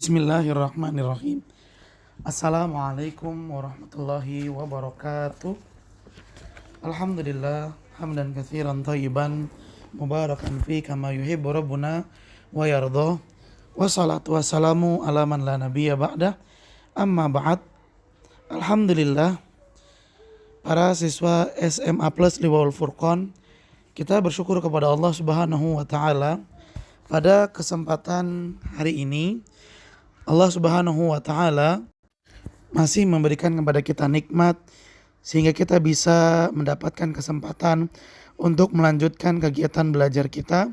Bismillahirrahmanirrahim. Assalamualaikum warahmatullahi wabarakatuh. Alhamdulillah hamdan katsiran thayyiban mubarakan fi kama yuhibbu rabbuna wa yardha. Wassalatu wassalamu ala man la nabiyya ba'da. Amma ba'd. Alhamdulillah, para siswa SMA Plus Liwaul Furqan, kita bersyukur kepada Allah Subhanahu wa taala pada kesempatan hari ini. Allah Subhanahu wa taala masih memberikan kepada kita nikmat sehingga kita bisa mendapatkan kesempatan untuk melanjutkan kegiatan belajar kita.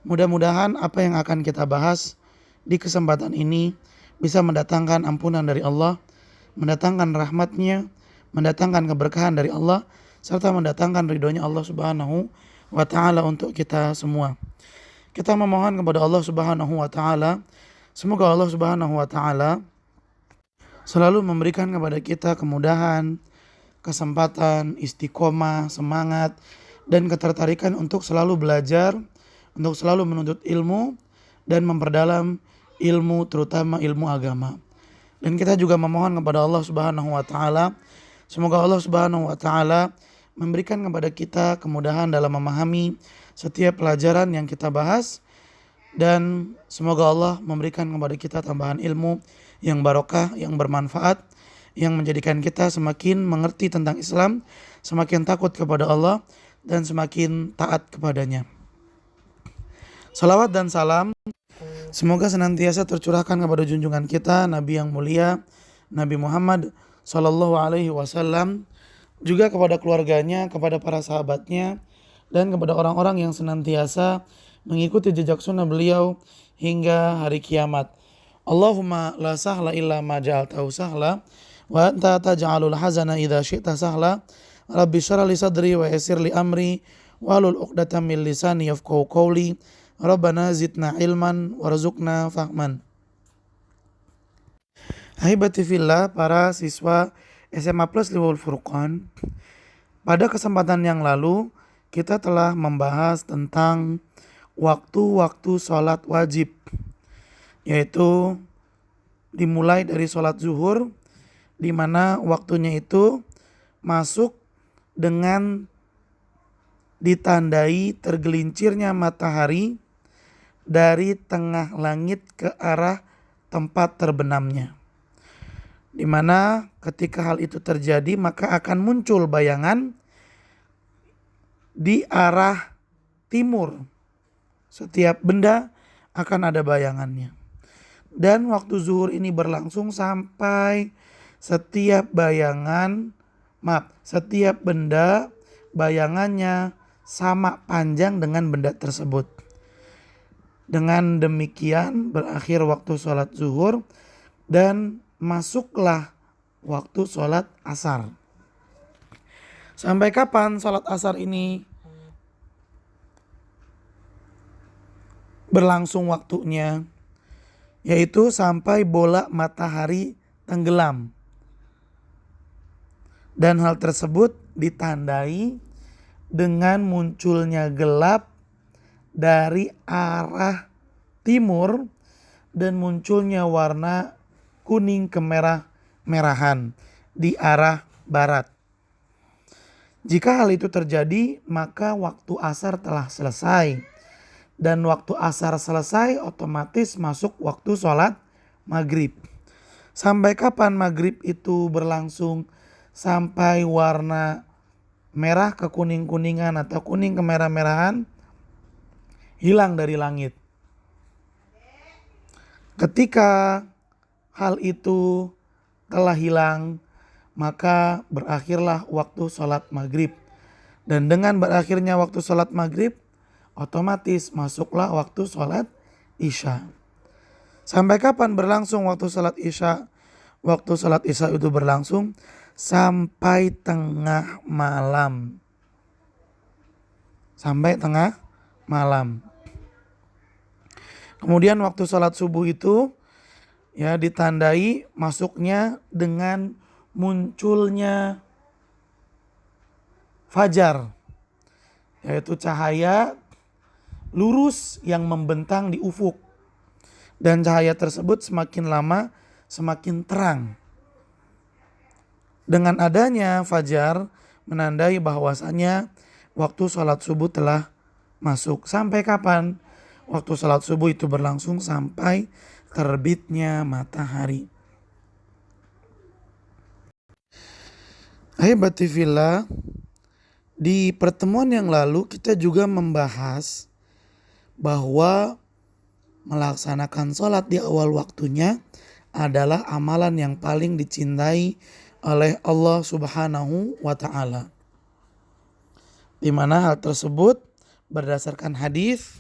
Mudah-mudahan apa yang akan kita bahas di kesempatan ini bisa mendatangkan ampunan dari Allah, mendatangkan rahmatnya, mendatangkan keberkahan dari Allah, serta mendatangkan ridhonya Allah Subhanahu wa taala untuk kita semua. Kita memohon kepada Allah Subhanahu wa taala, semoga Allah Subhanahu wa taala selalu memberikan kepada kita kemudahan, kesempatan, istiqomah, semangat, dan ketertarikan untuk selalu belajar, untuk selalu menuntut ilmu dan memperdalam ilmu, terutama ilmu agama. Dan kita juga memohon kepada Allah Subhanahu wa taala, semoga Allah Subhanahu wa taala memberikan kepada kita kemudahan dalam memahami setiap pelajaran yang kita bahas, dan semoga Allah memberikan kepada kita tambahan ilmu yang barokah, yang bermanfaat, yang menjadikan kita semakin mengerti tentang Islam, semakin takut kepada Allah, dan semakin taat kepadanya. Salawat dan salam semoga senantiasa tercurahkan kepada junjungan kita, Nabi yang mulia, Nabi Muhammad Sallallahu Alaihi Wasallam, juga kepada keluarganya, kepada para sahabatnya, dan kepada orang-orang yang senantiasa mengikuti jejak sunnah beliau hingga hari kiamat. Allahumma la sahla illa ma ja'altahu sahla wa anta taj'alul hazana idza syi'ta sahla. Rabbi shrah li sadri wa yassir li amri wahlul 'uqdatam min lisani yafqahu qawli. Rabbana zidna ilman warzuqna fahman. Ahibati fillah, para siswa SMA Plus Liwaul Furqan, pada kesempatan yang lalu kita telah membahas tentang waktu-waktu sholat wajib, yaitu dimulai dari sholat zuhur, di mana waktunya itu masuk dengan ditandai tergelincirnya matahari dari tengah langit ke arah tempat terbenamnya. Di mana ketika hal itu terjadi maka akan muncul bayangan di arah timur. Setiap benda akan ada bayangannya. Dan waktu zuhur ini berlangsung sampai setiap benda bayangannya sama panjang dengan benda tersebut. Dengan demikian berakhir waktu sholat zuhur dan masuklah waktu sholat asar. Sampai kapan sholat asar ini berlangsung waktunya? Yaitu sampai bola matahari tenggelam. Dan hal tersebut ditandai dengan munculnya gelap dari arah timur dan munculnya warna kuning kemerah-merahan di arah barat. Jika hal itu terjadi, maka waktu asar telah selesai. Dan waktu asar selesai otomatis masuk waktu sholat maghrib. Sampai kapan maghrib itu berlangsung? Sampai warna merah ke kuning-kuningan atau kuning kemerah-merahan hilang dari langit. Ketika hal itu telah hilang, maka berakhirlah waktu sholat maghrib. Dan dengan berakhirnya waktu sholat maghrib, otomatis masuklah waktu sholat isya. Sampai kapan berlangsung waktu sholat isya? Waktu sholat isya itu berlangsung sampai tengah malam. Sampai tengah malam. Kemudian waktu sholat subuh itu ditandai masuknya dengan munculnya fajar, yaitu cahaya lurus yang membentang di ufuk. Dan cahaya tersebut semakin lama semakin terang. Dengan adanya fajar menandai bahwasanya waktu sholat subuh telah masuk. Sampai kapan? Waktu sholat subuh itu berlangsung sampai terbitnya matahari. Ahibati fillah, di pertemuan yang lalu kita juga membahas bahwa melaksanakan sholat di awal waktunya adalah amalan yang paling dicintai oleh Allah Subhanahu wa Ta'ala. Di mana hal tersebut berdasarkan hadis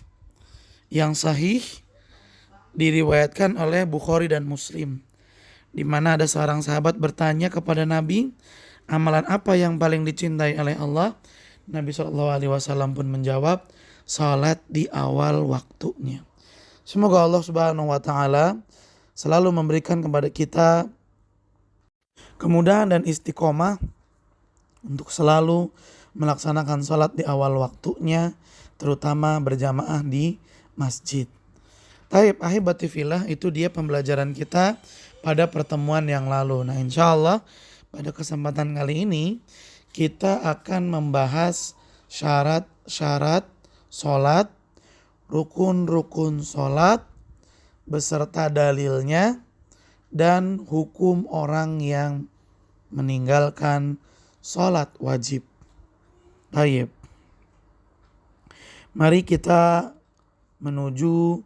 yang sahih diriwayatkan oleh Bukhari dan Muslim, di mana ada seorang sahabat bertanya kepada Nabi, amalan apa yang paling dicintai oleh Allah? Nabi SAW pun menjawab, salat di awal waktunya. Semoga Allah Subhanahu wa Ta'ala selalu memberikan kepada kita kemudahan dan istiqomah untuk selalu melaksanakan salat di awal waktunya, terutama berjamaah di masjid. Taib ahibati fillah, itu dia pembelajaran kita pada pertemuan yang lalu. Nah, insya Allah pada kesempatan kali ini kita akan membahas syarat-syarat salat, rukun-rukun salat beserta dalilnya, dan hukum orang yang meninggalkan salat wajib. Baik. Mari kita menuju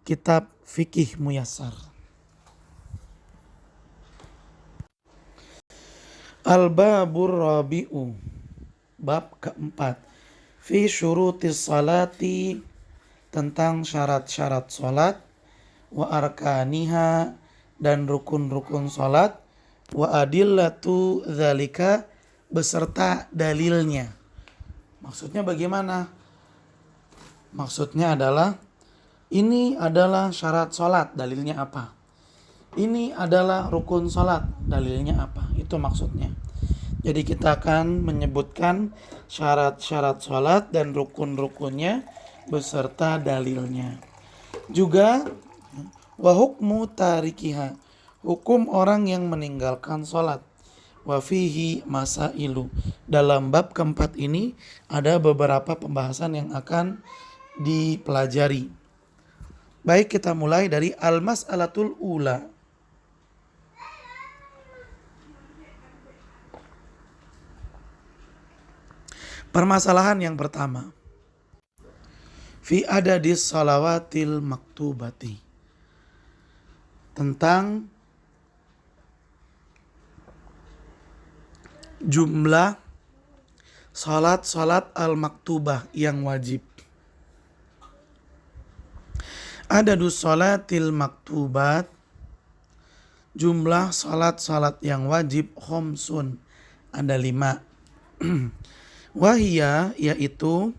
kitab Fikih Muyassar. Al-Babur Rabi'u, bab keempat. Fi syurutis salati, tentang syarat-syarat salat, wa arkaniha, dan rukun-rukun salat, wa adillatu dzalika, beserta dalilnya. Maksudnya bagaimana? Maksudnya adalah ini adalah syarat salat, dalilnya apa? Ini adalah rukun salat, dalilnya apa? Itu maksudnya. Jadi kita akan menyebutkan syarat-syarat salat dan rukun-rukunnya beserta dalilnya. Juga wa hukmu tarikiha, hukum orang yang meninggalkan salat. Wa fihi masailu, dalam bab keempat ini ada beberapa pembahasan yang akan dipelajari. Baik, kita mulai dari al-mas'alatul ula. Permasalahan yang pertama, fi adadis salawatil maktubati, tentang jumlah salat-salat al-maktubah yang wajib. Adadus salatil maktubat, jumlah salat-salat yang wajib, khomsun, ada 5. Wahia, yaitu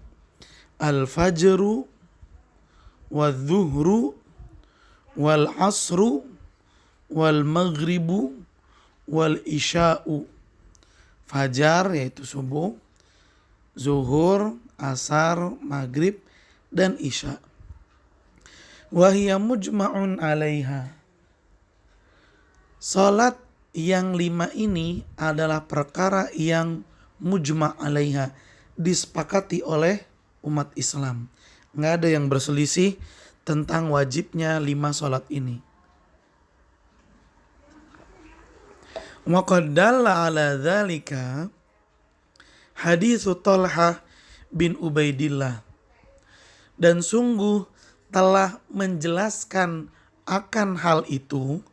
al-fajru, wal-zuhru, wal-asru, wal-maghribu, wal-isya'u. Fajar yaitu subuh, zuhur, asar, maghrib, dan isya. Wahia mujma'un alaiha, salat yang 5 ini adalah perkara yang mujma' alaiha, disepakati oleh umat Islam. Nggak ada yang berselisih tentang wajibnya 5 salat ini. Wa qad dalla ala dzalika hadits Talhah bin Ubaidillah, dan sungguh telah menjelaskan akan hal itu,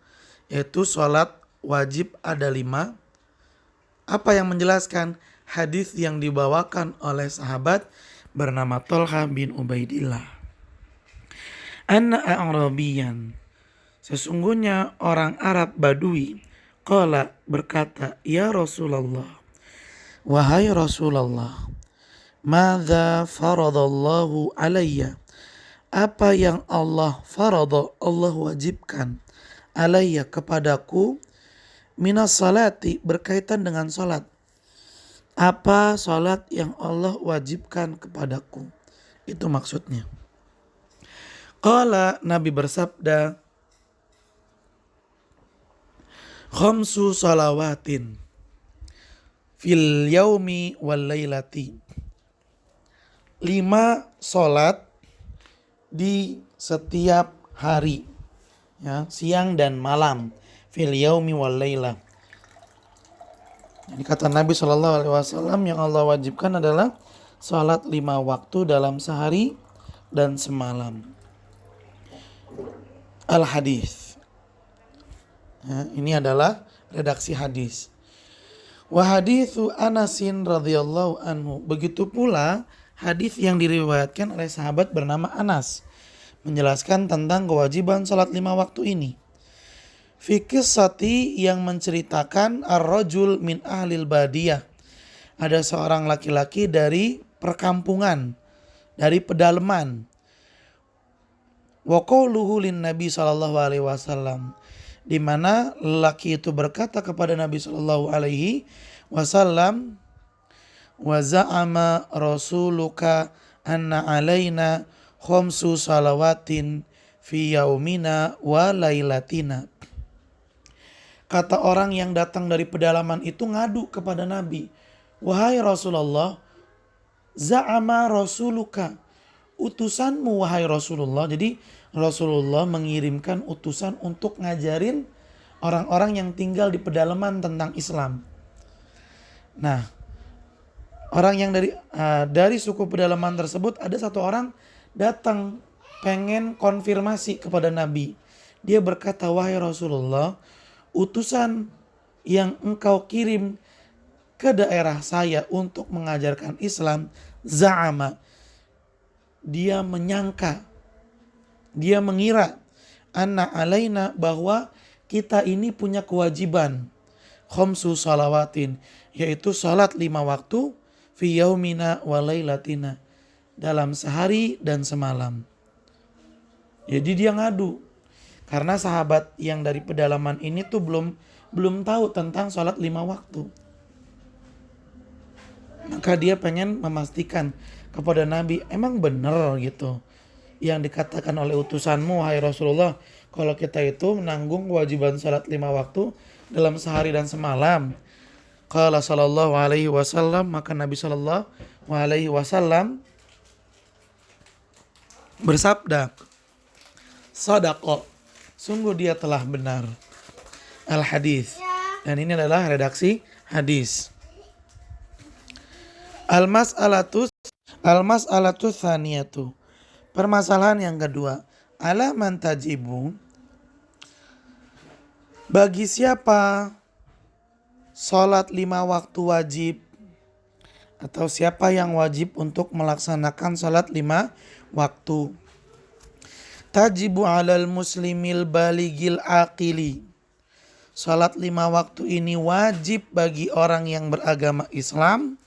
yaitu salat wajib ada 5. Apa yang menjelaskan? Hadis yang dibawakan oleh sahabat bernama Talhah bin Ubaidillah. Anna a'rabiyan, sesungguhnya orang Arab Badui, qala, berkata, ya Rasulullah, wahai Rasulullah, madza faradallahu alayya, apa yang Allah farada, Allah wajibkan, alayya, kepadaku, minas salati, berkaitan dengan salat. Apa salat yang Allah wajibkan kepadaku? Itu maksudnya. Qala, Nabi bersabda, khamsu salawatin fil yaumi wal lailati. 5 salat di setiap hari, ya, siang dan malam. Fil yaumi wal laila. Jadi kata Nabi SAW, yang Allah wajibkan adalah salat 5 waktu dalam sehari dan semalam. Al-hadis. Ya, ini adalah redaksi hadis. Wa haditsu Anasin radhiyallahu anhu. Begitu pula hadis yang diriwayatkan oleh sahabat bernama Anas, menjelaskan tentang kewajiban salat 5 waktu ini. Fi qissati, yang menceritakan ar-rajul min ahlil badiyah. Ada seorang laki-laki dari perkampungan, dari pedalaman. Wa qauluhu lin Nabi sallallahu alaihi wasallam, di mana lelaki itu berkata kepada Nabi sallallahu alaihi wasallam, wa za'ama rasuluka anna alaina khamsu salawatin fi yaumina wa lailatina. Kata orang yang datang dari pedalaman itu ngadu kepada Nabi, wahai Rasulullah, za'ama rasuluka, utusanmu wahai Rasulullah. Jadi Rasulullah mengirimkan utusan untuk ngajarin orang-orang yang tinggal di pedalaman tentang Islam. Nah, orang yang dari suku pedalaman tersebut, ada satu orang datang pengen konfirmasi kepada Nabi. Dia berkata, wahai Rasulullah, utusan yang engkau kirim ke daerah saya untuk mengajarkan Islam, za'ama, dia menyangka, dia mengira, anna alaina, bahwa kita ini punya kewajiban khamsu salawatin, yaitu salat 5 waktu fi yaumina wa lailatina, dalam sehari dan semalam. Jadi dia ngadu karena sahabat yang dari pedalaman ini tuh belum tahu tentang salat 5 waktu. Maka dia pengen memastikan kepada Nabi, emang benar gitu yang dikatakan oleh utusanmu wahai Rasulullah, kalau kita itu menanggung kewajiban salat 5 waktu dalam sehari dan semalam. Qala sallallahu alaihi wasallam, maka Nabi sallallahu alaihi wasallam bersabda, shadaqa, sungguh dia telah benar. Al-hadis. Dan ini adalah redaksi hadis. Al-mas'alatus tsaniyatu. Permasalahan yang kedua, ala man tajibu, bagi siapa salat 5 waktu wajib, atau siapa yang wajib untuk melaksanakan salat 5 waktu. Tajibu alal muslimil baligil aqili. Salat 5 waktu ini wajib bagi orang yang beragama Islam,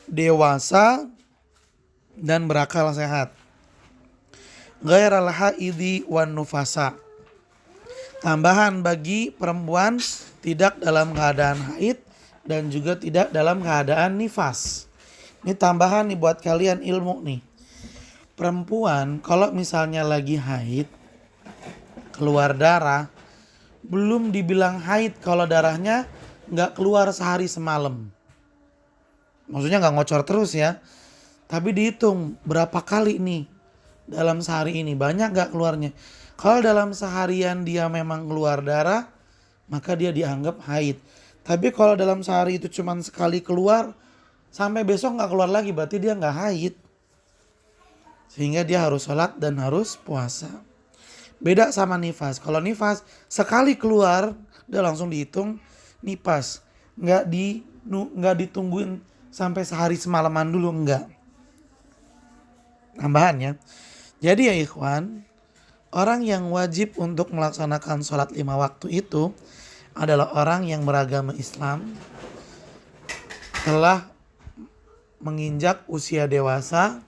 dewasa dan berakal sehat. Ghairal haidhi wan nufasa. Tambahan bagi perempuan tidak dalam keadaan haid dan juga tidak dalam keadaan nifas. Ini tambahan nih buat kalian ilmu nih. Perempuan kalau misalnya lagi haid, keluar darah, belum dibilang haid kalau darahnya nggak keluar sehari semalam. Maksudnya nggak ngocor terus ya. Tapi dihitung berapa kali nih dalam sehari ini, banyak gak keluarnya. Kalau dalam seharian dia memang keluar darah, maka dia dianggap haid. Tapi kalau dalam sehari itu cuma sekali keluar, sampai besok gak keluar lagi, berarti dia gak haid. Sehingga dia harus sholat dan harus puasa. Beda sama nifas. Kalau nifas sekali keluar, dia langsung dihitung nifas. Gak ditungguin sampai sehari semalaman dulu, enggak. Tambahannya. Jadi ya ikhwan, orang yang wajib untuk melaksanakan sholat 5 waktu itu adalah orang yang beragama Islam, telah menginjak usia dewasa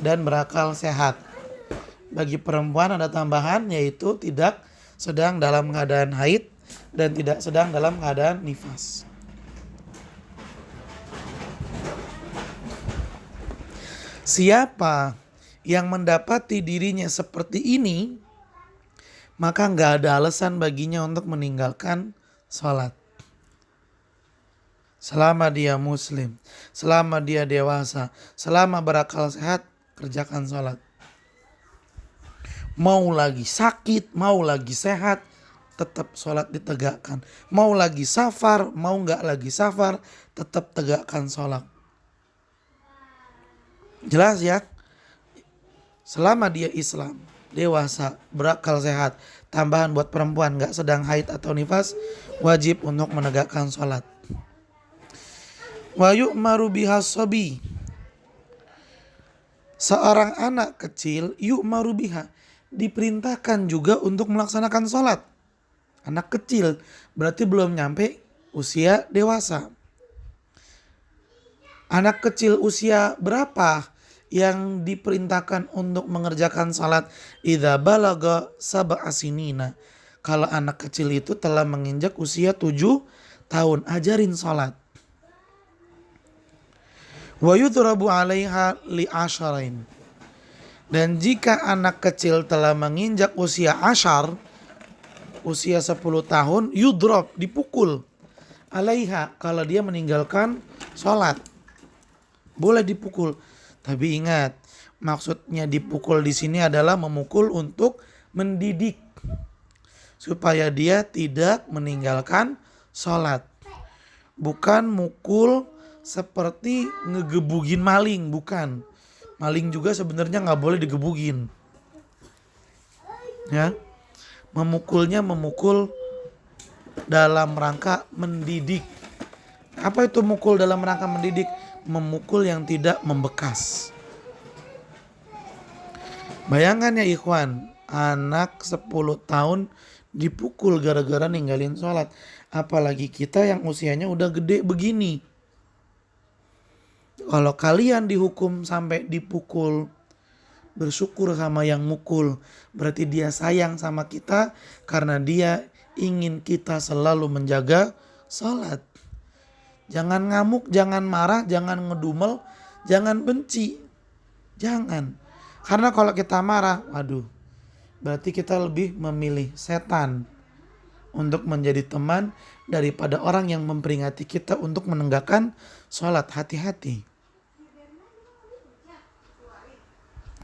dan berakal sehat. Bagi perempuan ada tambahan, yaitu tidak sedang dalam keadaan haid dan tidak sedang dalam keadaan nifas. Siapa yang mendapati dirinya seperti ini, maka nggak ada alasan baginya untuk meninggalkan sholat. Selama dia muslim, selama dia dewasa, selama berakal sehat, kerjakan sholat. Mau lagi sakit, mau lagi sehat, tetap sholat ditegakkan. Mau lagi safar, mau nggak lagi safar, tetap tegakkan sholat. Jelas ya? Selama dia Islam, dewasa, berakal sehat, tambahan buat perempuan nggak sedang haid atau nifas, wajib untuk menegakkan sholat. Wa yu'maru bihas sabi. Seorang anak kecil yu'maru biha, diperintahkan juga untuk melaksanakan sholat. Anak kecil berarti belum nyampe usia dewasa. Anak kecil usia berapa yang diperintahkan untuk mengerjakan sholat? Idza balagha sab'a sinina. Kalau anak kecil itu telah menginjak usia 7 tahun, ajarin sholat. Wa yudrabu 'alaiha li asyarain. Dan jika anak kecil telah menginjak usia asyar, usia 10 tahun, yudrab, dipukul. 'Alaiha, kalau dia meninggalkan sholat. Boleh dipukul. Tapi ingat, maksudnya dipukul di sini adalah memukul untuk mendidik. Supaya dia tidak meninggalkan sholat. Bukan mukul seperti ngegebugin maling, bukan. Maling juga sebenarnya nggak boleh digebugin. Ya, memukul dalam rangka mendidik. Apa itu mukul dalam rangka mendidik? Memukul yang tidak membekas. Bayangkan ya ikhwan, anak 10 tahun dipukul gara-gara ninggalin sholat. Apalagi kita yang usianya udah gede begini. Kalau kalian dihukum sampai dipukul, bersyukur sama yang mukul. Berarti dia sayang sama kita karena dia ingin kita selalu menjaga sholat. Jangan ngamuk, jangan marah, jangan ngedumel, jangan benci. Jangan. Karena kalau kita marah, waduh, berarti kita lebih memilih setan untuk menjadi teman daripada orang yang memperingati kita untuk menegakkan sholat. Hati-hati.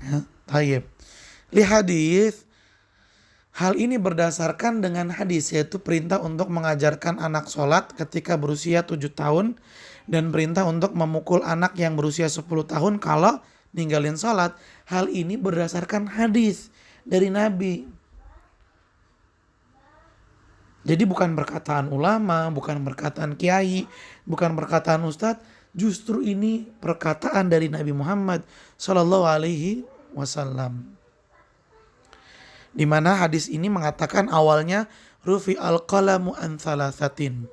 Ya, tayyib. Li hadis, hal ini berdasarkan dengan hadis, yaitu perintah untuk mengajarkan anak sholat ketika berusia 7 tahun dan perintah untuk memukul anak yang berusia 10 tahun kalau ninggalin sholat. Hal ini berdasarkan hadis dari Nabi. Jadi bukan perkataan ulama, bukan perkataan kiai, bukan perkataan ustadz. Justru ini perkataan dari Nabi Muhammad Sallallahu Alaihi Wasallam. Di mana hadis ini mengatakan awalnya rufi al-qalamu an thalathatin.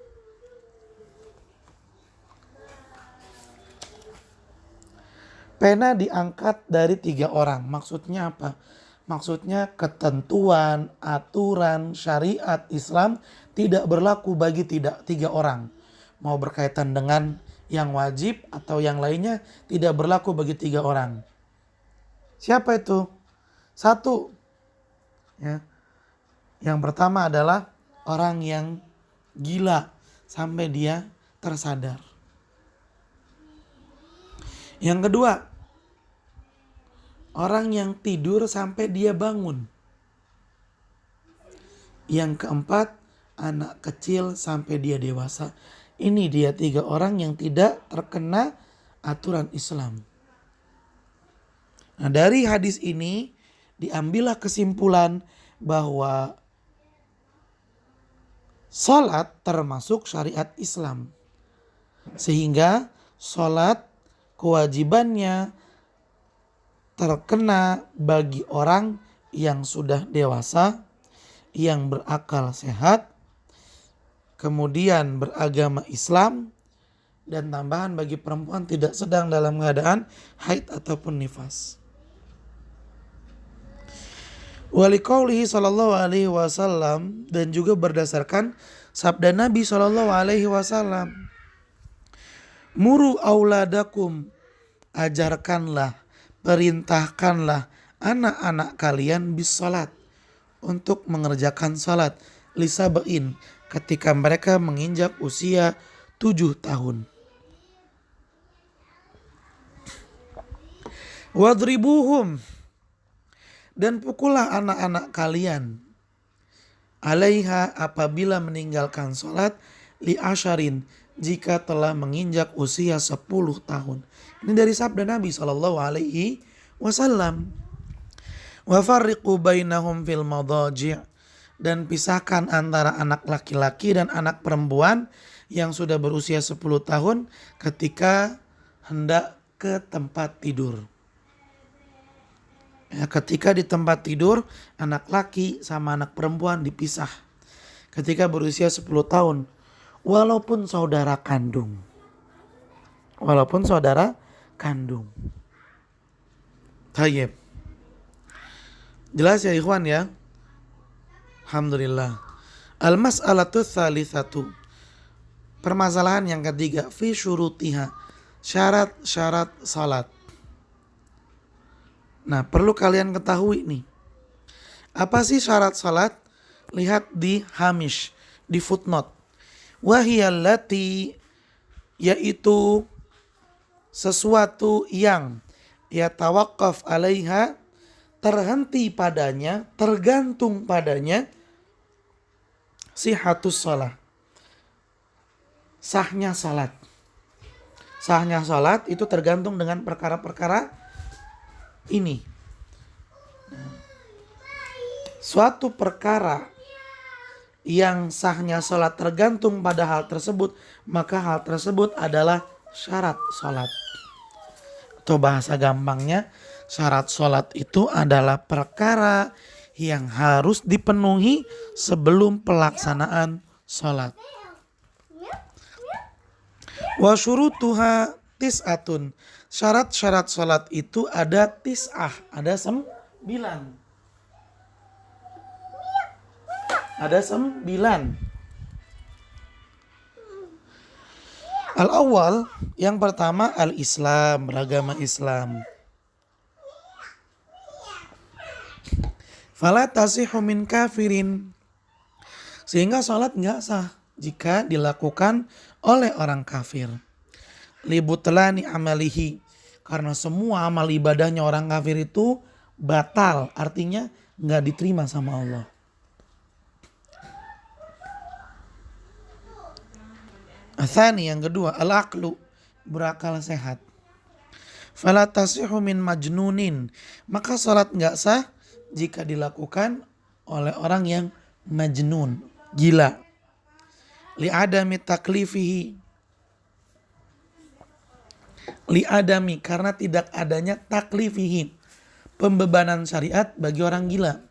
Pena diangkat dari 3 orang. Maksudnya apa? Maksudnya ketentuan, aturan, syariat Islam tidak berlaku bagi 3 orang. Mau berkaitan dengan yang wajib atau yang lainnya tidak berlaku bagi 3 orang. Siapa itu? 1. Ya. Yang pertama adalah orang yang gila sampai dia tersadar. Yang kedua, orang yang tidur sampai dia bangun. Yang keempat, anak kecil sampai dia dewasa. Ini dia 3 orang yang tidak terkena aturan Islam. Nah, dari hadis ini diambillah kesimpulan bahwa salat termasuk syariat Islam. Sehingga salat kewajibannya terkena bagi orang yang sudah dewasa, yang berakal sehat, kemudian beragama Islam, dan tambahan bagi perempuan tidak sedang dalam keadaan haid ataupun nifas. Waliqaulihi sallallahu alaihi wasallam, dan juga berdasarkan sabda Nabi sallallahu alaihi wasallam, muru auladakum, ajarkanlah, perintahkanlah anak-anak kalian bis salat, untuk mengerjakan salat, lisabain, ketika mereka menginjak usia 7 tahun. Wadribuhum, dan pukullah anak-anak kalian, alaiha, apabila meninggalkan salat, li asharin, jika telah menginjak usia 10 tahun. Ini dari sabda Nabi SAW. Wa farriqu bainahum fil madaji', dan pisahkan antara anak laki-laki dan anak perempuan yang sudah berusia 10 tahun ketika hendak ke tempat tidur. Ya, ketika di tempat tidur, anak laki sama anak perempuan dipisah ketika berusia 10 tahun, walaupun saudara kandung. Walaupun saudara kandung. Tayyib. Jelas ya ikhwan ya? Alhamdulillah. Al-mas'alatu tsalitsatu. Permasalahan yang ketiga, fi syurutiha, syarat-syarat salat. Nah, perlu kalian ketahui nih. Apa sih syarat salat? Lihat di hamish, di footnote. Wahiyallati, yaitu sesuatu yang yatawaqqaf alaiha, terhenti padanya, tergantung padanya, sihatus shalah, sahnya salat. Sahnya salat itu tergantung dengan perkara-perkara ini. Suatu perkara yang sahnya salat tergantung pada hal tersebut, maka hal tersebut adalah syarat salat. Atau bahasa gampangnya, syarat salat itu adalah perkara yang harus dipenuhi sebelum pelaksanaan salat. Wa syurutuha tis'atun. Syarat-syarat salat itu ada tis'ah, ada 9. Ada 9. Al-awwal, yang pertama al-Islam, beragama Islam. Fala tasihu min kafirin, sehingga salat enggak sah jika dilakukan oleh orang kafir. Libutlani amalihi, karena semua amal ibadahnya orang kafir itu batal, artinya enggak diterima sama Allah. Atsani, yang kedua, al-aqlu, berakal sehat. Fala tasihu min majnunin, maka salat enggak sah jika dilakukan oleh orang yang majnun, gila. Li'adami taklifihi, li'adami, karena tidak adanya taklifihi, pembebanan syariat bagi orang gila.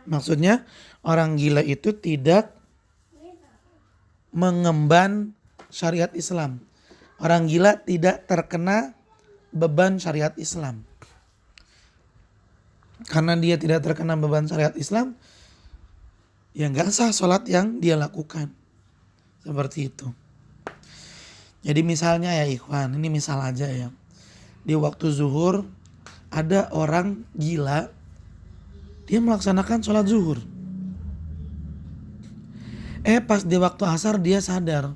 Maksudnya orang gila itu tidak mengemban syariat Islam. Orang gila tidak terkena beban syariat Islam. Karena dia tidak terkena beban syariat Islam, ya gak sah sholat yang dia lakukan. Seperti itu. Jadi misalnya ya ikhwan, ini misal aja ya. Di waktu zuhur ada orang gila, dia melaksanakan sholat zuhur. Pas di waktu asar dia sadar.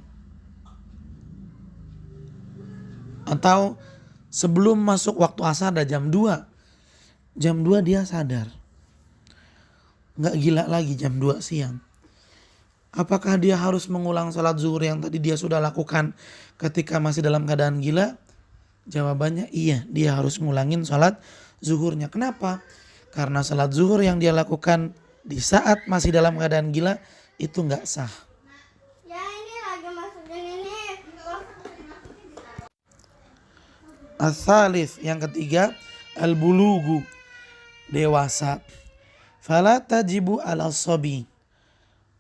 Atau sebelum masuk waktu asar ada jam 2. Jam 2 dia sadar. Gak gila lagi jam 2 siang. Apakah dia harus mengulang salat zuhur yang tadi dia sudah lakukan ketika masih dalam keadaan gila? Jawabannya iya, dia harus ngulangin salat zuhurnya. Kenapa? Karena salat zuhur yang dia lakukan di saat masih dalam keadaan gila itu gak sah. Ya ini lagi masukin ini. Ats-tsalits, yang ketiga, al-bulugu, dewasa. Fala tajibu ala sobi,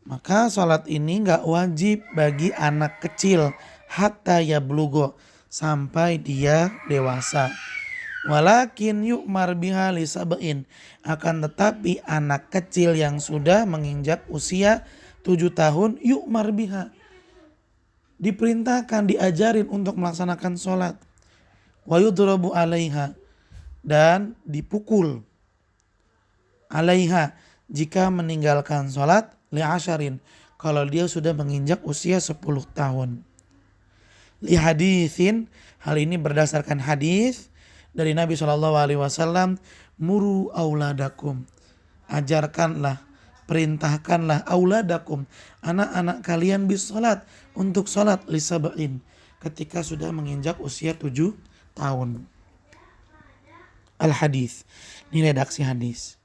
maka salat ini gak wajib bagi anak kecil hatta yablugho, sampai dia dewasa. Walakin yu'mar biha li sab'in, akan tetapi anak kecil yang sudah menginjak usia 7 tahun yu'mar biha, diperintahkan, diajarin untuk melaksanakan salat. Wa yudrabu alaiha, dan dipukul alaiha jika meninggalkan sholat li'asharin kalau dia sudah menginjak usia 10 tahun. Li haditsin, hal ini berdasarkan hadis dari Nabi SAW, muru auladakum, ajarkanlah, perintahkanlah auladakum, anak-anak kalian bis salat, untuk salat li sab'in, ketika sudah menginjak usia 7 tahun. Al-hadis, ini redaksi hadis.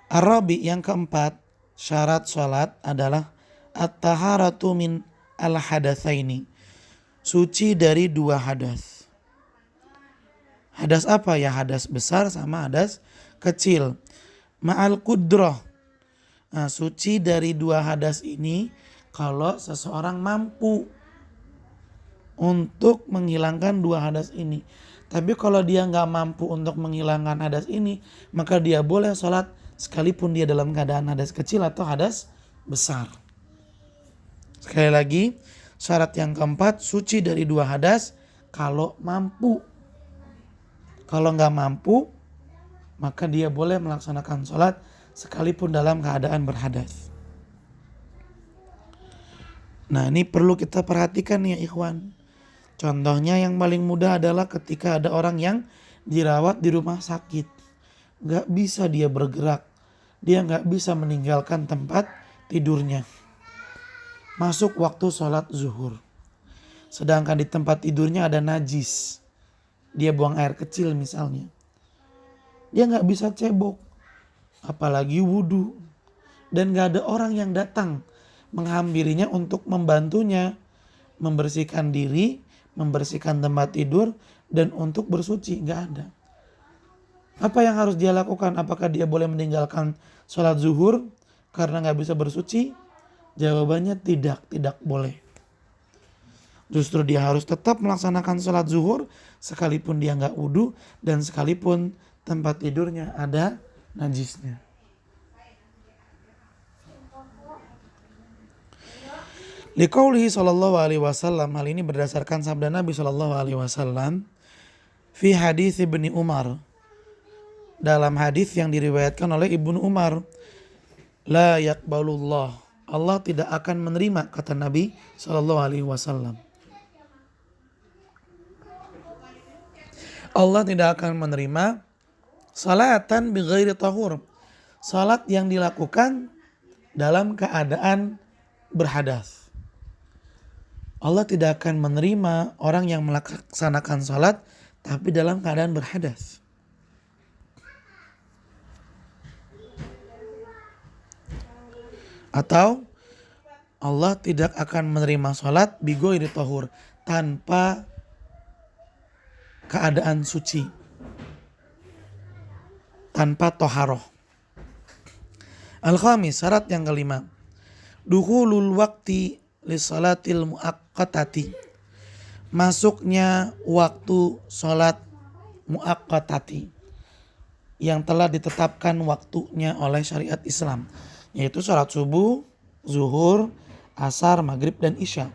Arabi, yang keempat, syarat salat adalah at-taharatu min al-hadatsaini, suci dari 2 hadas. Hadas apa ya? Hadas besar sama hadas kecil. Ma'al qudrah. Nah, suci dari 2 hadas ini kalau seseorang mampu untuk menghilangkan 2 hadas ini. Tapi kalau dia nggak mampu untuk menghilangkan hadas ini, maka dia boleh sholat sekalipun dia dalam keadaan hadas kecil atau hadas besar. Sekali lagi, syarat yang keempat, suci dari 2 hadas kalau mampu. Kalau nggak mampu, maka dia boleh melaksanakan sholat sekalipun dalam keadaan berhadas. Nah, ini perlu kita perhatikan ya ikhwan. Contohnya yang paling mudah adalah ketika ada orang yang dirawat di rumah sakit. Nggak bisa dia bergerak. Dia nggak bisa meninggalkan tempat tidurnya. Masuk waktu sholat zuhur. Sedangkan di tempat tidurnya ada najis. Dia buang air kecil misalnya. Dia nggak bisa cebok. Apalagi wudhu. Dan gak ada orang yang datang menghampirinya untuk membantunya membersihkan diri, membersihkan tempat tidur, dan untuk bersuci. Gak ada. Apa yang harus dia lakukan? Apakah dia boleh meninggalkan sholat zuhur karena gak bisa bersuci? Jawabannya tidak boleh. Justru dia harus tetap melaksanakan sholat zuhur sekalipun dia gak wudhu dan sekalipun tempat tidurnya ada najisnya. Liqaulihi sallallahu alaihi wasallam, hal ini berdasarkan sabda Nabi sallallahu alaihi wasallam fi hadis Ibnu Umar, dalam hadis yang diriwayatkan oleh Ibnu Umar, la yaqbalullah, Allah tidak akan menerima, kata Nabi sallallahu alaihi wasallam. Allah tidak akan menerima salatan bi ghairi tahur, salat yang dilakukan dalam keadaan berhadas. Allah tidak akan menerima orang yang melaksanakan salat tapi dalam keadaan berhadas. Atau Allah tidak akan menerima salat bi ghairi tahur, tanpa keadaan suci, tanpa toharoh. Al-khamis, syarat yang kelima, dukhulul waqti li salatil muaqqatati, masuknya waktu salat muaqqatati yang telah ditetapkan waktunya oleh syariat Islam, yaitu salat subuh, zuhur, asar, maghrib, dan isya.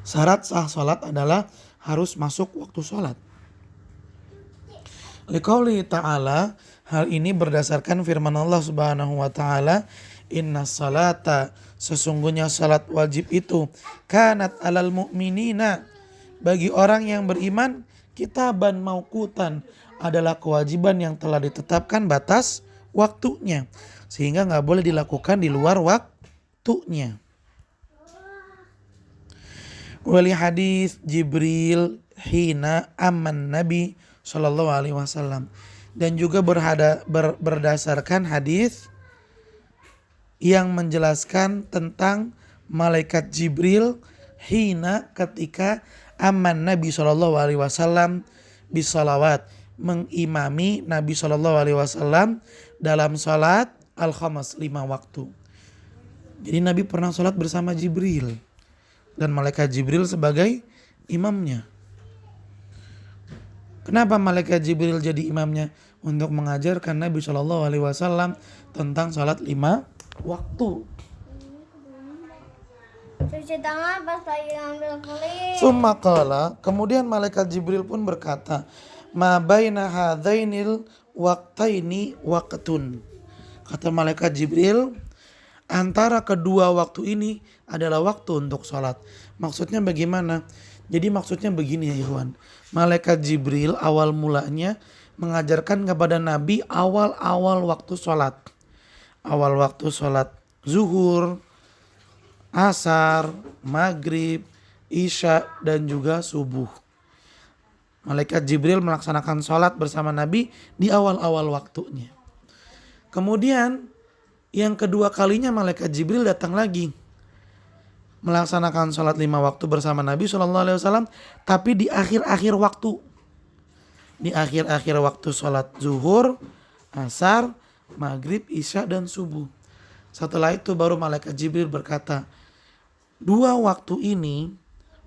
Syarat sah salat adalah harus masuk waktu salat. Liqauli ta'ala, hal ini berdasarkan firman Allah Subhanahu wa taala, inna salata, sesungguhnya salat wajib itu, kanat alal mu'minina, bagi orang yang beriman, kitaban mauqutan, adalah kewajiban yang telah ditetapkan batas waktunya, sehingga gak boleh dilakukan di luar waktunya. Wali hadis Jibril hina amman Nabi sallallahu alaihi wasallam, dan juga berdasarkan hadis yang menjelaskan tentang malaikat Jibril hina, ketika amman Nabi sallallahu alaihi wasallam bisalawat, mengimami Nabi sallallahu alaihi wasallam dalam salat al-khamas, 5 waktu. Jadi Nabi pernah salat bersama Jibril dan malaikat Jibril sebagai imamnya. Kenapa malaikat Jibril jadi imamnya? Untuk mengajarkan Nabi Shallallahu Alaihi Wasallam tentang salat 5 waktu. Cuci tangan pas lagi ngambil kulit. Summa qala, kemudian malaikat Jibril pun berkata, ma baina hadainil waqtaini waqtun. Kata malaikat Jibril, antara kedua waktu ini adalah waktu untuk sholat. Maksudnya bagaimana? Jadi maksudnya begini ya ikhwan. Malaikat Jibril awal mulanya mengajarkan kepada Nabi awal-awal waktu sholat. Awal waktu sholat zuhur, asar, maghrib, isya dan juga subuh. Malaikat Jibril melaksanakan sholat bersama Nabi di awal-awal waktunya. Kemudian yang kedua kalinya malaikat Jibril datang lagi melaksanakan sholat 5 waktu bersama Nabi SAW, tapi di akhir-akhir waktu. Di akhir-akhir waktu sholat zuhur, asar, maghrib, isya dan subuh. Setelah itu baru malaikat Jibril berkata, dua waktu ini,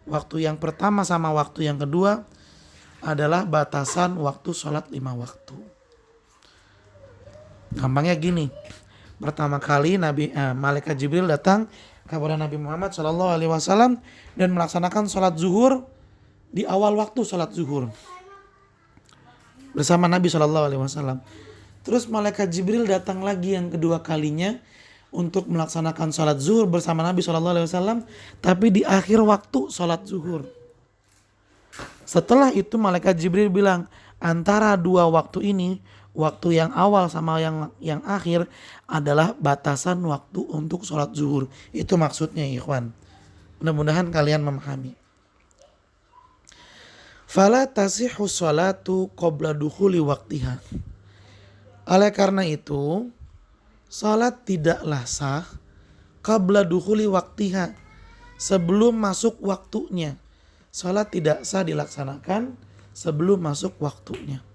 waktu yang pertama sama waktu yang kedua adalah batasan waktu sholat 5 waktu. Gampangnya gini, pertama kali malaikat Jibril datang kepada Nabi Muhammad SAW dan melaksanakan sholat zuhur di awal waktu sholat zuhur bersama Nabi SAW. Terus malaikat Jibril datang lagi yang kedua kalinya untuk melaksanakan sholat zuhur bersama Nabi SAW, tapi di akhir waktu sholat zuhur. Setelah itu malaikat Jibril bilang, antara dua waktu ini, waktu yang awal sama yang akhir adalah batasan waktu untuk sholat zuhur. Itu maksudnya ikhwan. Mudah-mudahan kalian memahami. Fala tasihhu sholatu qabla dukhuli waktiha. Oleh karena itu, salat tidaklah sah qabla dukhuli waktiha, sebelum masuk waktunya. Salat tidak sah dilaksanakan sebelum masuk waktunya.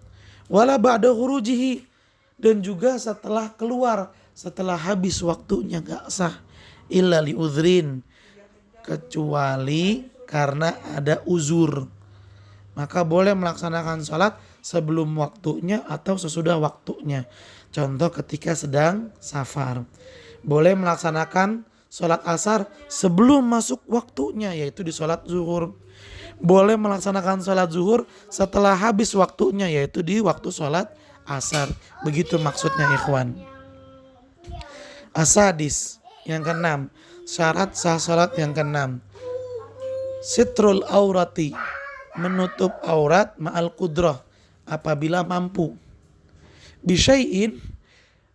Wala ba'da khurujihi, dan juga setelah keluar, setelah habis waktunya gak sah. Illa li udhrin, kecuali karena ada uzur. Maka boleh melaksanakan salat sebelum waktunya atau sesudah waktunya. Contoh ketika sedang safar. Boleh melaksanakan salat asar sebelum masuk waktunya, yaitu di salat zuhur. Boleh melaksanakan salat zuhur setelah habis waktunya, yaitu di waktu salat asar. Begitu maksudnya ikhwan. Asadis, yang keenam, syarat sah salat yang keenam, sitrul aurati, menutup aurat ma'al qudrah, apabila mampu. Bisyai'in,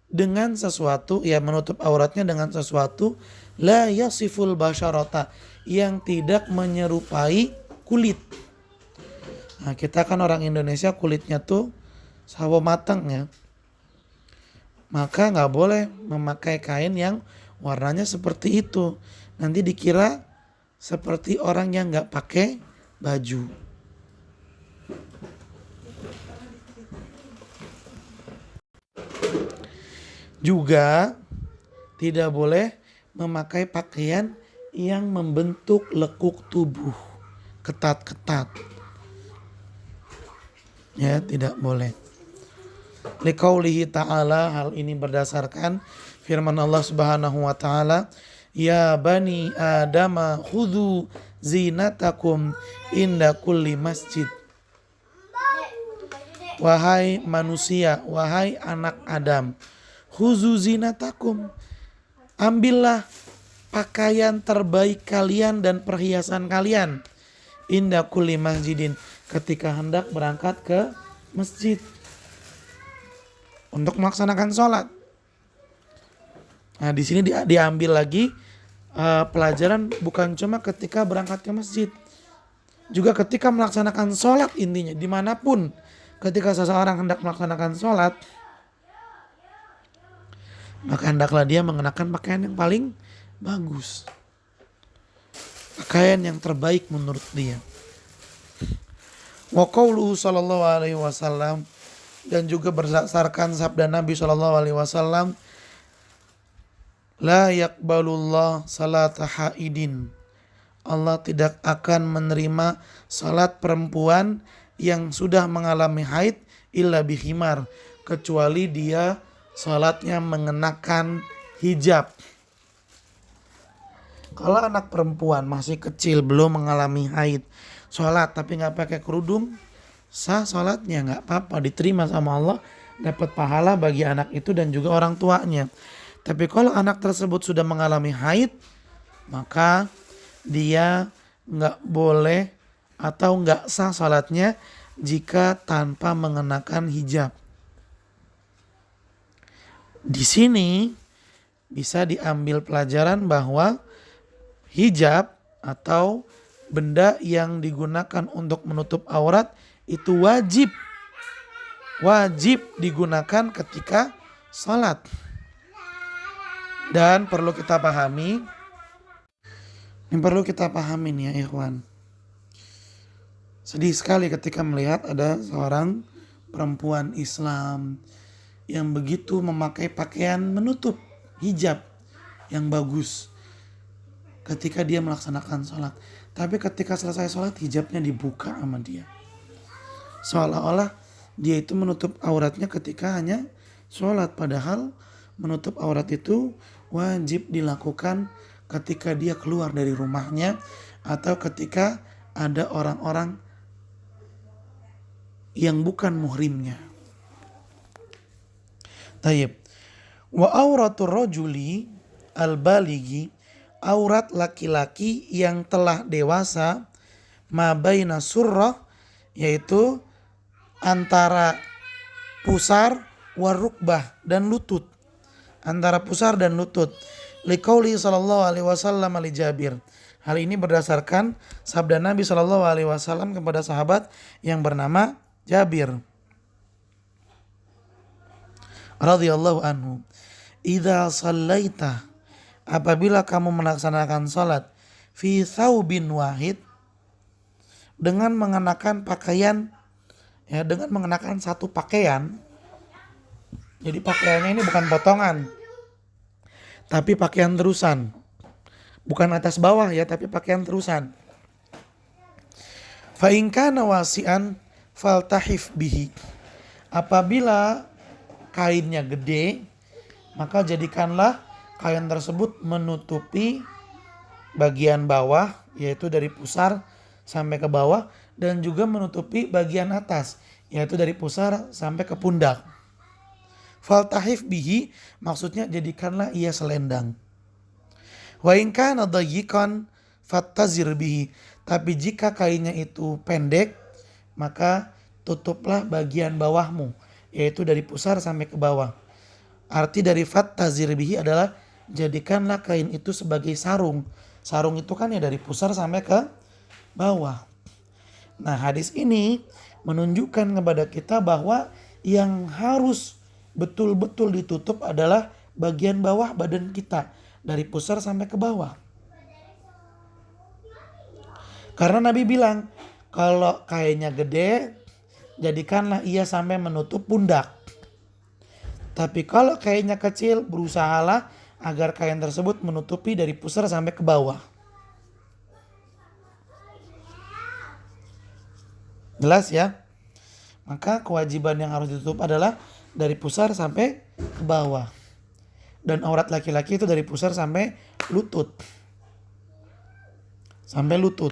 dengan sesuatu, ya menutup auratnya dengan sesuatu, la yasiful basyarata, yang tidak menyerupai kulit. Nah, kita kan orang Indonesia kulitnya tuh sawo matang ya. Maka gak boleh memakai kain yang warnanya seperti itu. Nanti dikira seperti orang yang gak pakai baju. Juga tidak boleh memakai pakaian yang membentuk lekuk tubuh ketat-ketat. Ya, tidak boleh. Liqaulihi ta'ala, hal ini berdasarkan firman Allah Subhanahu wa taala, ya bani adama khudhu zinatakum inda kulli masjid. Wahai manusia, wahai anak Adam, khudhu zinatakum, ambillah pakaian terbaik kalian dan perhiasan kalian, inda kulli masjidin, ketika hendak berangkat ke masjid untuk melaksanakan sholat. Nah, di sini diambil lagi pelajaran bukan cuma ketika berangkat ke masjid, juga ketika melaksanakan sholat. Intinya dimanapun ketika seseorang hendak melaksanakan sholat, maka hendaklah dia mengenakan pakaian yang paling bagus, pakaian yang terbaik menurut dia. Wa qauluhu sallallahu alaihi wasallam, dan juga berdasarkan sabda Nabi sallallahu alaihi wasallam, la yaqbalullah salata haidin, Allah tidak akan menerima salat perempuan yang sudah mengalami haid illa bihimar, kecuali dia salatnya mengenakan hijab. Kalau anak perempuan masih kecil belum mengalami haid, sholat tapi nggak pakai kerudung, sah sholatnya, nggak apa-apa, diterima sama Allah, dapat pahala bagi anak itu dan juga orang tuanya. Tapi kalau anak tersebut sudah mengalami haid, maka dia nggak boleh atau nggak sah sholatnya jika tanpa mengenakan hijab. Di sini bisa diambil pelajaran bahwa hijab atau benda yang digunakan untuk menutup aurat itu wajib digunakan ketika sholat. Dan perlu kita pahami, nih ya ikhwan. Sedih sekali ketika melihat ada seorang perempuan Islam yang begitu memakai pakaian menutup hijab yang bagus ketika dia melaksanakan sholat. Tapi ketika selesai sholat hijabnya dibuka sama dia. Seolah-olah dia itu menutup auratnya ketika hanya sholat. Padahal menutup aurat itu wajib dilakukan ketika dia keluar dari rumahnya atau ketika ada orang-orang yang bukan muhrimnya. Tayyib. Wa auratur rajuli al-balighi, aurat laki-laki yang telah dewasa, ma baina surrah, yaitu antara pusar warukbah dan lutut. Antara pusar dan lutut. Liqauli sallallahu alaihi wasallam li Jabir. Hal ini berdasarkan sabda Nabi sallallahu alaihi wasallam kepada sahabat yang bernama Jabir radhiyallahu anhu. Idza shallaita, apabila kamu melaksanakan salat, fi thawbin wahid, dengan mengenakan pakaian, ya, dengan mengenakan satu pakaian. Jadi pakaiannya ini bukan potongan, tapi pakaian terusan. Bukan atas bawah ya, tapi pakaian terusan. Fa in kana wasi'an faltahif bihi. Apabila kainnya gede, maka jadikanlah kain tersebut menutupi bagian bawah, yaitu dari pusar sampai ke bawah, dan juga menutupi bagian atas, yaitu dari pusar sampai ke pundak. Faltahif bihi maksudnya jadikanlah ia selendang. Wa in kana dayyiqan fattazir bihi. Tapi jika kainnya itu pendek, maka tutuplah bagian bawahmu, yaitu dari pusar sampai ke bawah. Arti dari fattazir bihi adalah jadikanlah kain itu sebagai sarung. Sarung itu kan ya dari pusar sampai ke bawah. Nah, hadis ini menunjukkan kepada kita bahwa yang harus betul-betul ditutup adalah bagian bawah badan kita, dari pusar sampai ke bawah. Karena Nabi bilang, kalau kainnya gede, jadikanlah ia sampai menutup pundak. Tapi kalau kainnya kecil, berusahalah agar kain tersebut menutupi dari pusar sampai ke bawah. Jelas ya? Maka kewajiban yang harus ditutup adalah dari pusar sampai ke bawah. Dan aurat laki-laki itu dari pusar sampai lutut. Sampai lutut.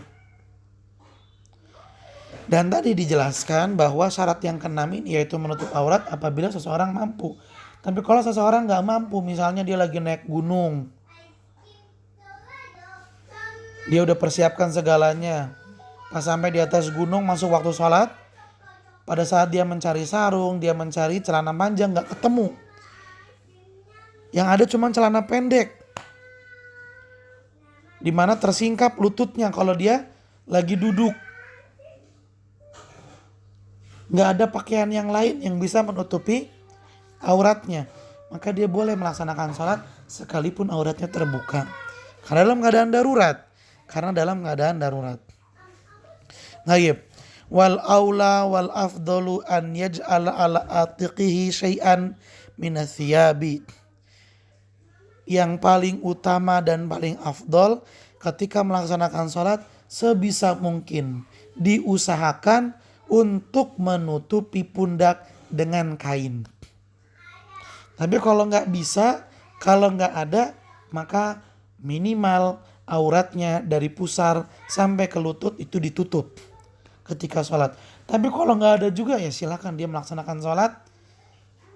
Dan tadi dijelaskan bahwa syarat yang keenam ini yaitu menutup aurat apabila seseorang mampu. Tapi kalau seseorang gak mampu, misalnya dia lagi naik gunung, dia udah persiapkan segalanya, pas sampai di atas gunung masuk waktu sholat, pada saat dia mencari sarung, dia mencari celana panjang, gak ketemu. Yang ada cuma celana pendek, dimana tersingkap lututnya kalau dia lagi duduk. Gak ada pakaian yang lain yang bisa menutupi auratnya, maka dia boleh melaksanakan sholat sekalipun auratnya terbuka. Karena dalam keadaan darurat. Naib. Wal aula wal afdalu an yaj'ala ala atiqihi syai'an minathiyabi. Yang paling utama dan paling afdol ketika melaksanakan sholat, sebisa mungkin diusahakan untuk menutupi pundak dengan kain. Tapi kalau nggak bisa, kalau nggak ada, maka minimal auratnya dari pusar sampai ke lutut itu ditutup ketika sholat. Tapi kalau nggak ada juga ya silakan dia melaksanakan sholat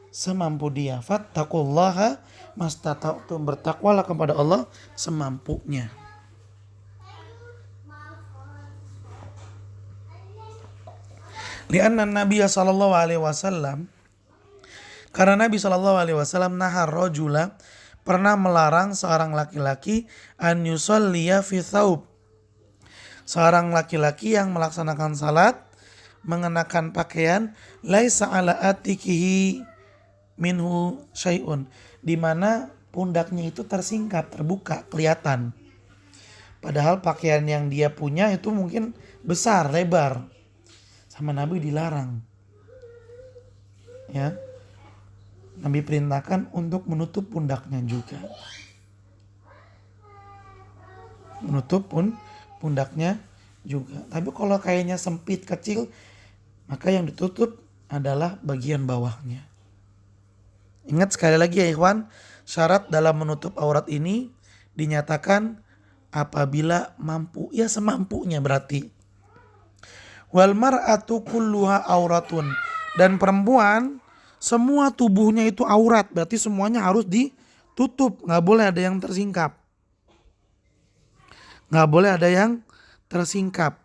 semampu dia. Fattaqullaha mastata'tum, bertakwalah kepada Allah semampunya. Lianna Nabi sallallahu alaihi wasallam, karena Nabi sallallahu alaihi wasallam nahar rajula, pernah melarang seorang laki-laki an yusalliya fi thawb, seorang laki-laki yang melaksanakan salat mengenakan pakaian laisa ala atikihi minhu syai'un, di mana pundaknya itu tersingkap, terbuka, kelihatan. Padahal pakaian yang dia punya itu mungkin besar, lebar. Sama Nabi dilarang. Ya. Nabi perintahkan untuk menutup pundaknya juga. Menutup pundaknya juga. Tapi kalau kayaknya sempit, kecil, maka yang ditutup adalah bagian bawahnya. Ingat sekali lagi ya ikhwan, syarat dalam menutup aurat ini dinyatakan apabila mampu, ya semampunya berarti. Wal mar'atu kulluha auratun, dan perempuan semua tubuhnya itu aurat, berarti semuanya harus ditutup, nggak boleh ada yang tersingkap. Nggak boleh ada yang tersingkap.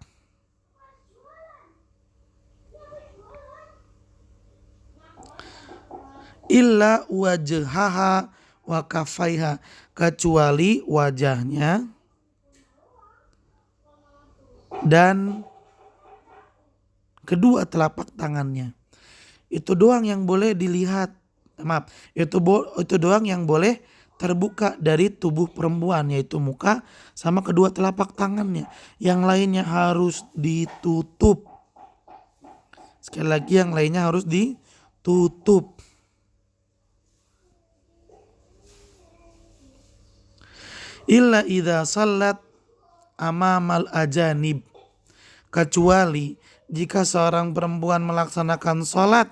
Illa wajhaha wa kafaiha, kecuali wajahnya dan kedua telapak tangannya. Itu doang yang boleh dilihat. Maaf, itu doang yang boleh terbuka dari tubuh perempuan, yaitu muka sama kedua telapak tangannya. Yang lainnya harus ditutup. Sekali lagi, yang lainnya harus ditutup. Illa idza sallat amamal ajanib, kecuali jika seorang perempuan melaksanakan sholat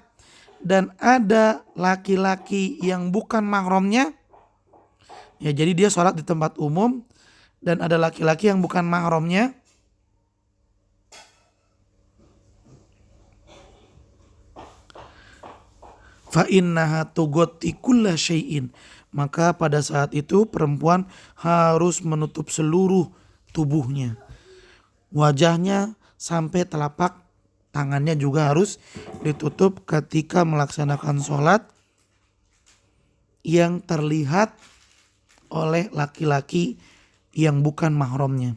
dan ada laki-laki yang bukan mahramnya, ya jadi dia sholat di tempat umum dan ada laki-laki yang bukan mahramnya, fa innaha tughatti kulla syai'in, maka pada saat itu perempuan harus menutup seluruh tubuhnya, wajahnya sampai telapak tangannya juga harus ditutup ketika melaksanakan sholat yang terlihat oleh laki-laki yang bukan mahramnya.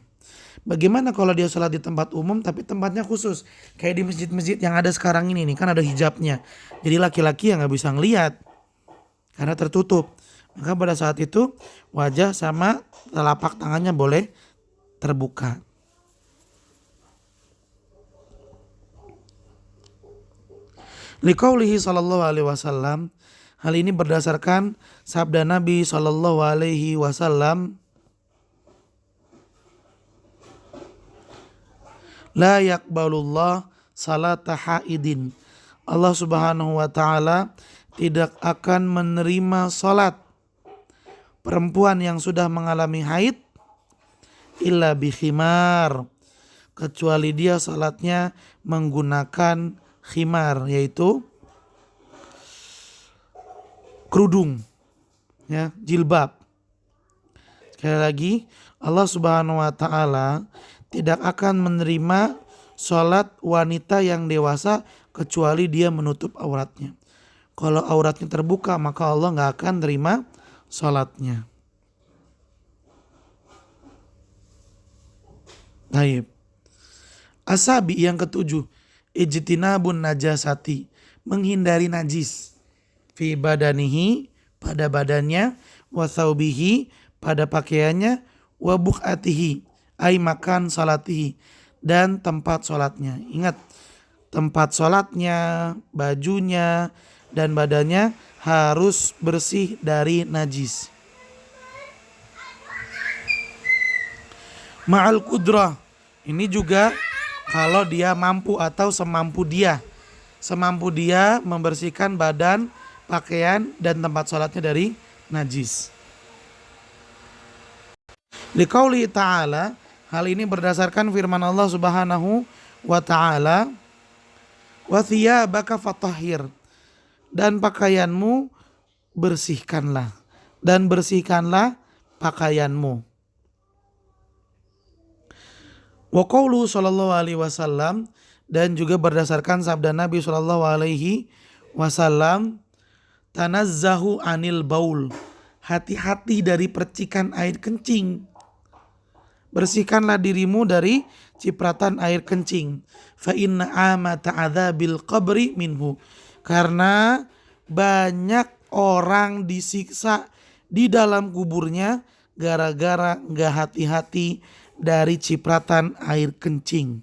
Bagaimana kalau dia sholat di tempat umum tapi tempatnya khusus, kayak di masjid-masjid yang ada sekarang ini nih, kan ada hijabnya, jadi laki-laki yang nggak bisa ngelihat karena tertutup. Maka pada saat itu wajah sama telapak tangannya boleh terbuka. Liqaulihi sallallahu alaihi wasallam, hal ini berdasarkan sabda Nabi sallallahu alaihi wasallam, la yaqbalullah salata haidin, Allah Subhanahu wa taala tidak akan menerima salat perempuan yang sudah mengalami haid illa bi khimar, kecuali dia salatnya menggunakan khimar, yaitu kerudung, ya, jilbab. Sekali lagi, Allah Subhanahu wa taala tidak akan menerima salat wanita yang dewasa kecuali dia menutup auratnya. Kalau auratnya terbuka, maka Allah nggak akan terima salatnya. Baik. Asabi yang ketujuh, ijtinabun najasati, menghindari najis, fi badanihi, pada badannya, wa thawbihi, pada pakaiannya, wa buqatihi, ay makan salatihi, dan tempat sholatnya. Ingat, tempat sholatnya, bajunya, dan badannya harus bersih dari najis. Ma'al kudrah, ini juga kalau dia mampu atau semampu dia membersihkan badan, pakaian, dan tempat sholatnya dari najis. Liqauli ta'ala, hal ini berdasarkan firman Allah Subhanahu wa ta'ala, wa thiyabaka fatahhir, dan pakaianmu bersihkanlah, dan bersihkanlah pakaianmu. Wa qaulu sallallahu alaihi wasallam, dan juga berdasarkan sabda Nabi sallallahu alaihi wasallam, tanazzahu anil baul, hati-hati dari percikan air kencing. Bersihkanlah dirimu dari cipratan air kencing. Fa inna amata adzabil qabri minhu, karena banyak orang disiksa di dalam kuburnya gara-gara nggak hati-hati dari cipratan air kencing.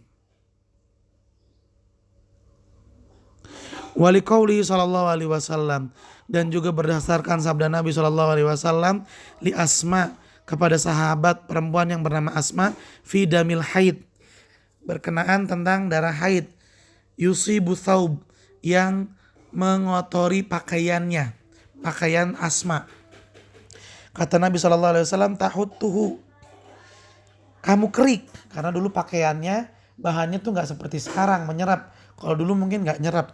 Waliqauli sallallahu alaihi wasallam, dan juga berdasarkan sabda Nabi sallallahu alaihi wasallam, li Asma, kepada sahabat perempuan yang bernama Asma, fi damil haid, berkenaan tentang darah haid, yusibu thawb, yang mengotori pakaiannya, pakaian Asma. Kata Nabi SAW, tahuttuhu, kamu kerik, karena dulu pakaiannya bahannya tuh nggak seperti sekarang menyerap. Kalau dulu mungkin nggak nyerap,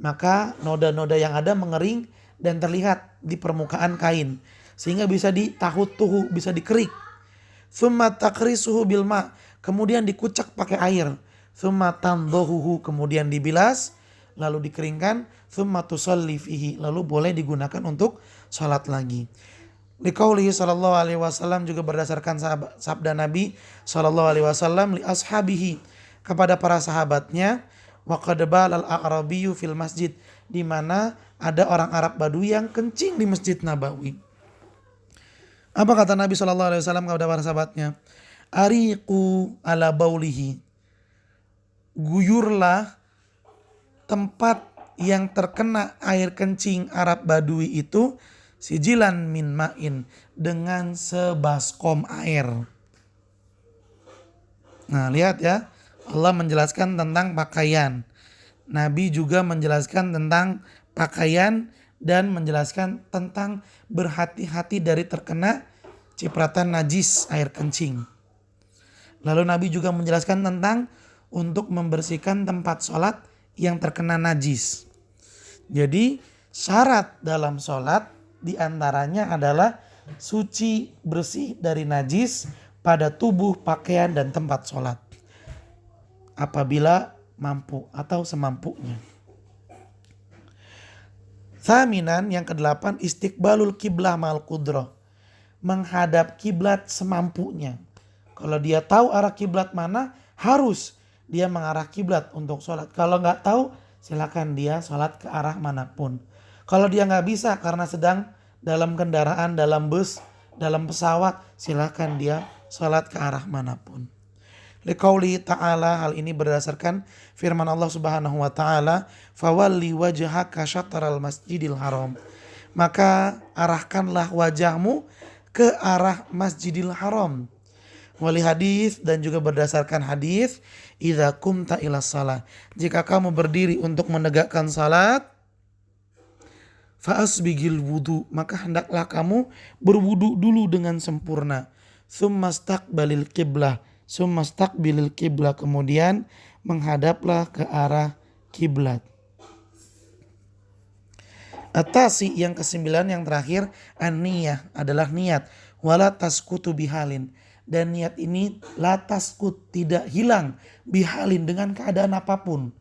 maka noda-noda yang ada mengering dan terlihat di permukaan kain, sehingga bisa ditahuttuhu, bisa dikerik. Tsumma takrisuhu bil ma, kemudian dikucek pakai air. Tsumma tandohuhu, kemudian dibilas, lalu dikeringkan. Tsumma tusalli fihi, lalu boleh digunakan untuk salat lagi. Liqaulihi sallallahu alaihi wasallam, juga berdasarkan sabda Nabi sallallahu alaihi wasallam, li ashabihi, kepada para sahabatnya, wa qad balal a'rabiyyu fil masjid, di mana ada orang Arab Badui yang kencing di Masjid Nabawi. Apa kata Nabi sallallahu alaihi wasallam kepada para sahabatnya? Ariqu ala baulihi, guyurlah tempat yang terkena air kencing Arab Badui itu, sijilan min ma'in, dengan sebaskom air. Nah, lihat ya, Allah menjelaskan tentang pakaian. Nabi juga menjelaskan tentang pakaian dan menjelaskan tentang berhati-hati dari terkena cipratan najis air kencing. Lalu Nabi juga menjelaskan tentang untuk membersihkan tempat sholat yang terkena najis. Jadi syarat dalam sholat diantaranya adalah suci, bersih dari najis pada tubuh, pakaian, dan tempat sholat, apabila mampu atau semampunya. Thaminan, yang kedelapan, istiqbalul kiblah mal qudrah, menghadap kiblat semampunya. Kalau dia tahu arah kiblat mana, harus dia mengarah kiblat untuk sholat. Kalau nggak tahu, silakan dia sholat ke arah manapun. Kalau dia nggak bisa karena sedang dalam kendaraan, dalam bus, dalam pesawat, silakan dia sholat ke arah manapun. Liqauli ta'ala, hal ini berdasarkan firman Allah Subhanahu wa ta'ala, fawalli wajhaka syatral masjidil haram, maka arahkanlah wajahmu ke arah Masjidil Haram. Wali hadis, dan juga berdasarkan hadis, idza kumta ila shalah, jika kamu berdiri untuk menegakkan salat, fa'asbigil wudu, maka hendaklah kamu berwudu dulu dengan sempurna. Tsumastaqbalil qiblah, tsumastaqbilil qiblah, kemudian menghadaplah ke arah kiblat. Atasi, yang kesembilan, yang terakhir, an-niyah, adalah niat. Wala taskutu bihalin, dan niat ini la taskut, tidak hilang, bihalin, dengan keadaan apapun.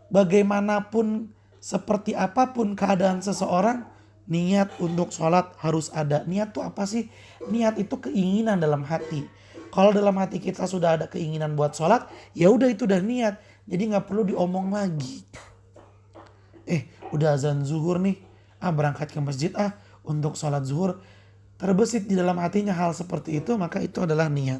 Bagaimanapun, seperti apapun keadaan seseorang, niat untuk sholat harus ada. Niat itu apa sih? Niat itu keinginan dalam hati. Kalau dalam hati kita sudah ada keinginan buat sholat, ya udah, itu udah niat. Jadi nggak perlu diomong lagi. Udah azan zuhur nih, berangkat ke masjid untuk sholat zuhur. Terbesit di dalam hatinya hal seperti itu, maka itu adalah niat.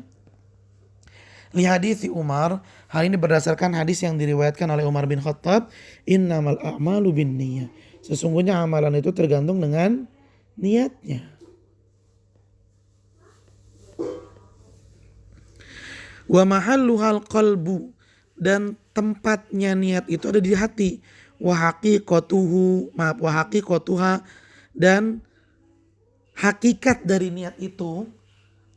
Li hadits Umar, hal ini berdasarkan hadis yang diriwayatkan oleh Umar bin Khattab, innamal a'malu binniyah, sesungguhnya amalan itu tergantung dengan niatnya. Wa mahalluhal qalbu, dan tempatnya niat itu ada di hati. Wa haqiqatuha, dan hakikat dari niat itu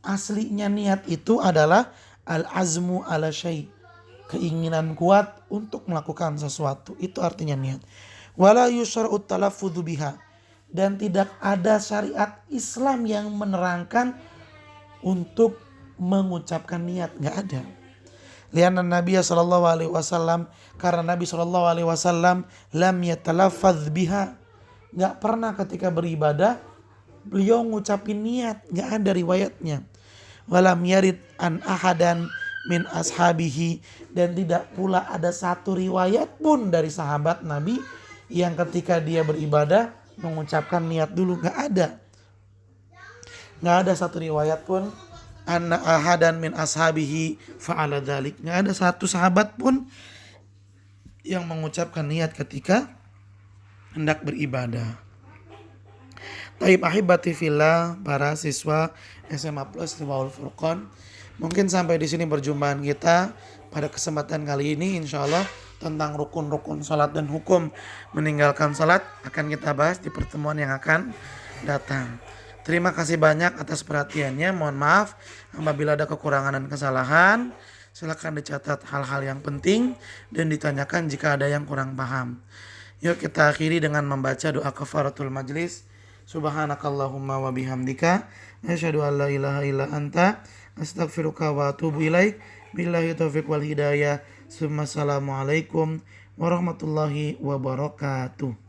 aslinya niat itu adalah al-azmu ala syai', keinginan kuat untuk melakukan sesuatu, itu artinya niat. Wala yusra'u talaffudzu biha, dan tidak ada syariat Islam yang menerangkan untuk mengucapkan niat, nggak ada. Lianna Nabi sallallahu alaihi wasallam, karena Nabi sallallahu alaihi wasallam lam yatalaffadz biha, nggak pernah ketika beribadah beliau ngucapin niat, nggak ada riwayatnya. Walam yarid an ahadan min ashabihi, dan tidak pula ada satu riwayat pun dari sahabat Nabi yang ketika dia beribadah mengucapkan niat dulu, nggak ada satu riwayat pun anna ahadan min ashabihi fa'ala dzalik, nggak ada satu sahabat pun yang mengucapkan niat ketika hendak beribadah. Taib ahibati fillah, para siswa SMA Plus Liwaul Furqan, mungkin sampai di sini perjumpaan kita pada kesempatan kali ini. Insyaallah tentang rukun-rukun salat dan hukum meninggalkan salat akan kita bahas di pertemuan yang akan datang. Terima kasih banyak atas perhatiannya. Mohon maaf apabila ada kekurangan dan kesalahan. Silakan dicatat hal-hal yang penting dan ditanyakan jika ada yang kurang paham. Yuk kita akhiri dengan membaca doa kafaratul majlis. Subhanakallahumma wa bihamdika asyhadu an la ilaha illa anta astaghfiruka wa atubu ilaik. Billahi taufiq wal hidayah. Assalamualaikum warahmatullahi wabarakatuh.